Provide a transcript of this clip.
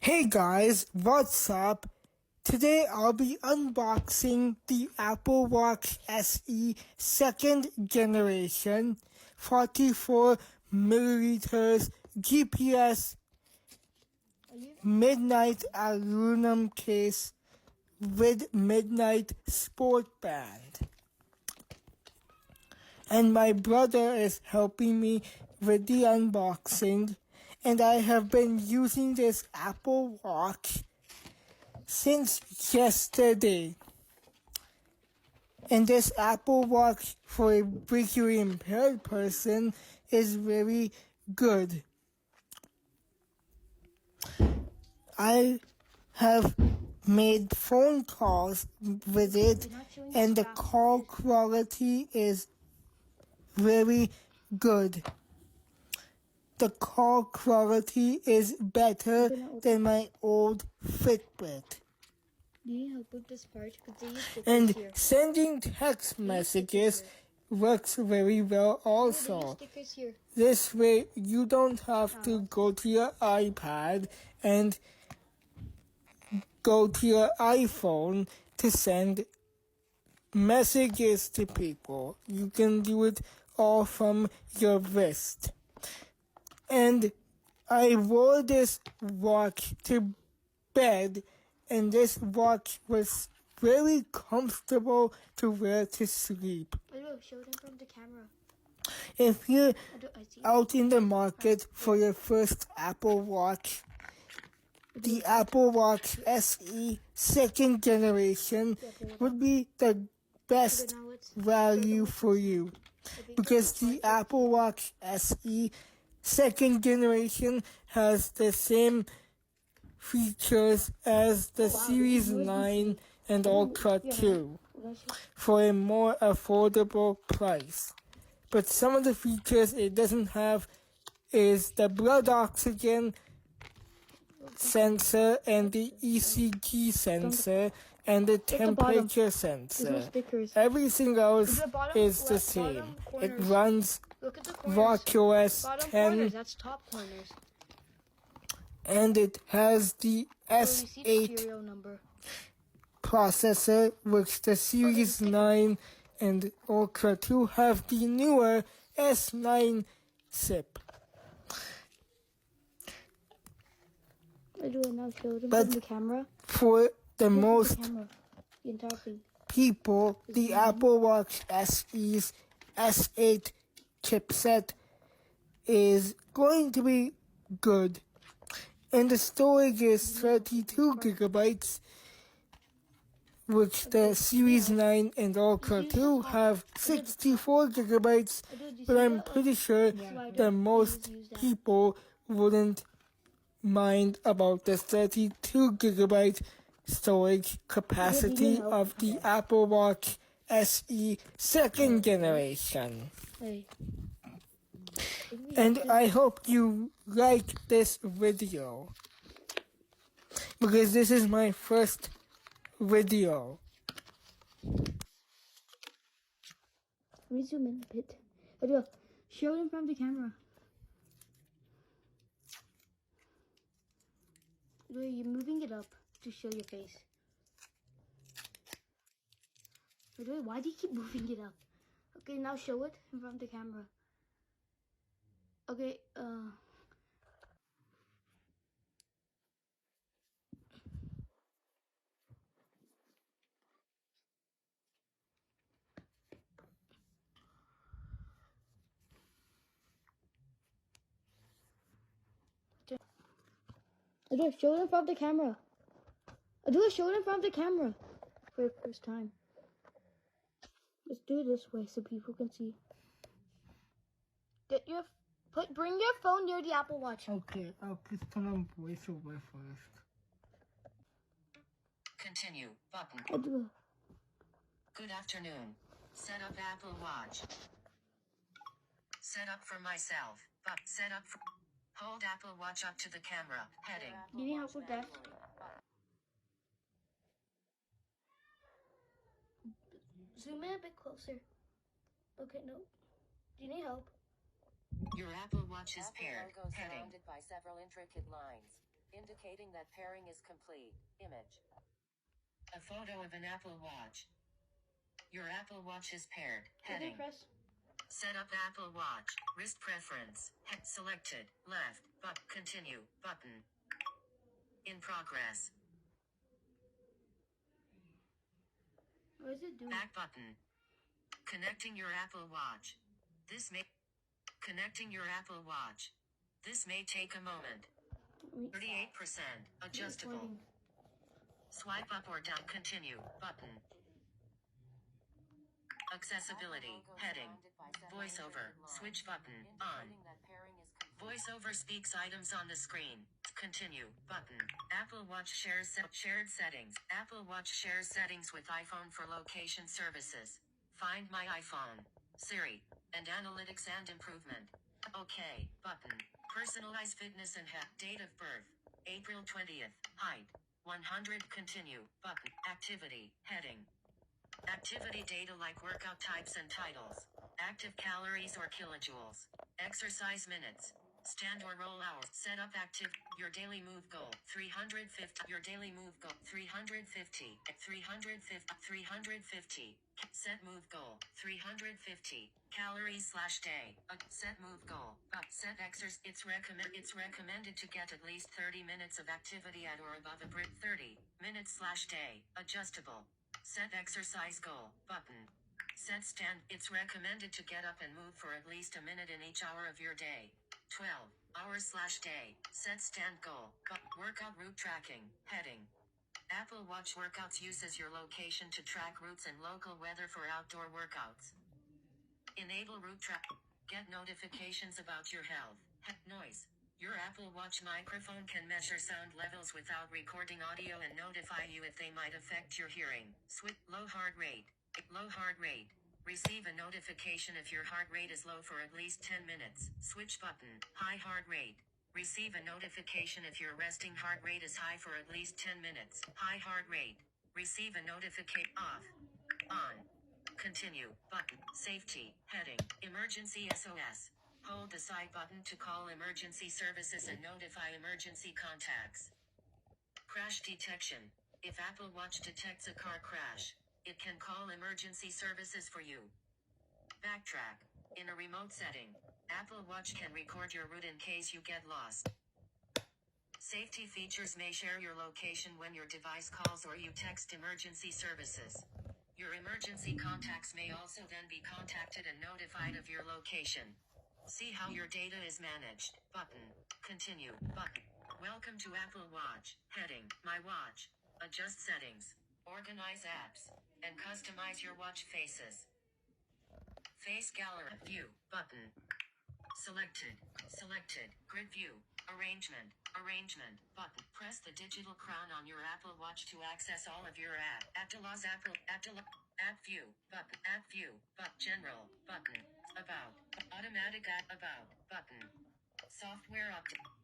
Hey guys, what's up? Today I'll be unboxing the Apple Watch SE second generation 44 milliliters GPS midnight aluminum case with midnight sport band. And my brother is helping me with the unboxing, and I have been using this Apple Watch since yesterday. And this Apple Watch for a visually impaired person is very good. I have made phone calls with it, and the call quality is very good. The call quality is better than my old Fitbit. Do you help with this part? And sending text messages works very well also. This way you don't have to go to your iPad and go to your iPhone to send messages to people. You can do it all from your wrist. And I wore this watch to bed, and this watch was very comfortable to wear to sleep. Show them from the camera. If you're out in the market for your first Apple Watch, the Apple Watch SE second generation would be the best value for you, because the Apple Watch SE second generation has the same features as the Series 9 and Ultra 2 for a more affordable price. But some of the features it doesn't have is the blood oxygen sensor and the ECG sensor and the temperature sensor. Everything else is the same. It runs watchOS 10. That's top corners. And it has the S8 processor, which the Series 9 and Ultra 2 have the newer S9 chip. But for the most people, the Apple Watch SE's S8 chipset is going to be good. And the storage is 32 gigabytes, which the Series 9 and Ultra 2 have 64 gigabytes, but I'm pretty sure that most people wouldn't mind about the 32 gigabyte storage capacity of the Apple Watch SE second generation. And I hope you like this video, because this is my first video. Let me zoom in a bit. Show them from the camera. You're moving it up to show your face. Why do you keep moving it up? Okay, now show it in front of the camera. Okay, show it in front of the camera. Show it in front of the camera for the first time. Let's do it this way so people can see. Bring your phone near the Apple Watch. Okay, I'll just turn on voiceover first. Continue button. Good afternoon. Set up Apple Watch. Set up for myself. But set up for. Hold Apple Watch up to the camera. Heading. You need help with that? Zoom in a bit closer. Okay, no. Do you need help? Your Apple Watch is paired. Logo Heading. surrounded by several intricate lines. indicating that pairing is complete. Image. A photo of an Apple Watch. Your Apple Watch is paired. Heading. Press. Set up Apple Watch. Wrist preference. Selected. Left. But continue. Button. In progress. What is it doing? Back button. Connecting your Apple Watch. Connecting your Apple Watch. This may take a moment. 38%. Adjustable. Recording. Swipe up or down. Continue. Button. Accessibility. Heading. Voiceover. Switch button. On. Voiceover speaks items on the screen. Continue. Button. Apple Watch shares shared settings. Apple Watch shares settings with iPhone for location services. Find My iPhone. Siri. And analytics and improvement. OK. Button. Personalize fitness and health. Date of birth. April 20th. Height. 100. Continue. Button. Activity. Heading. Activity data like workout types and titles. Active calories or kilojoules. Exercise minutes. Stand or roll hours. Set up active. Your daily move goal. 350. Your daily move goal. 350. 350. 350. Set move goal. 350. Calories/day. Set move goal. Set exercise. It's recommended to get at least 30 minutes of activity at or above a brick 30 minutes/day. Adjustable. Set exercise goal. Button. Set stand. It's recommended to get up and move for at least a minute in each hour of your day. 12 hours/day. Set stand goal. Workout route tracking. Heading. Apple Watch workouts uses your location to track routes and local weather for outdoor workouts. Enable route track. Get notifications about your health. Noise. Your Apple Watch microphone can measure sound levels without recording audio and notify you if they might affect your hearing. Switch. Low heart rate. Low heart rate. Receive a notification if your heart rate is low for at least 10 minutes. Switch button. High heart rate. Receive a notification if your resting heart rate is high for at least 10 minutes. High heart rate. Receive a notification. Off. On. Continue. Button. Safety. Heading. Emergency SOS. Hold the side button to call emergency services and notify emergency contacts. Crash detection. If Apple Watch detects a car crash, it can call emergency services for you. Backtrack. In a remote setting, Apple Watch can record your route in case you get lost. Safety features may share your location when your device calls or you text emergency services. Your emergency contacts may also then be contacted and notified of your location. See how your data is managed. Button. Continue. Button. Welcome to Apple Watch. Heading. My Watch. Adjust settings. Organize apps. And customize your watch faces. Face gallery. View. Button. Selected. Selected. Grid view. Arrangement. Arrangement. Button. Press the digital crown on your Apple Watch to access all of your app. Atlas Apple. Atlas. App view. Button. App view. General. Button. About. Automatic app. About. Button. Software update.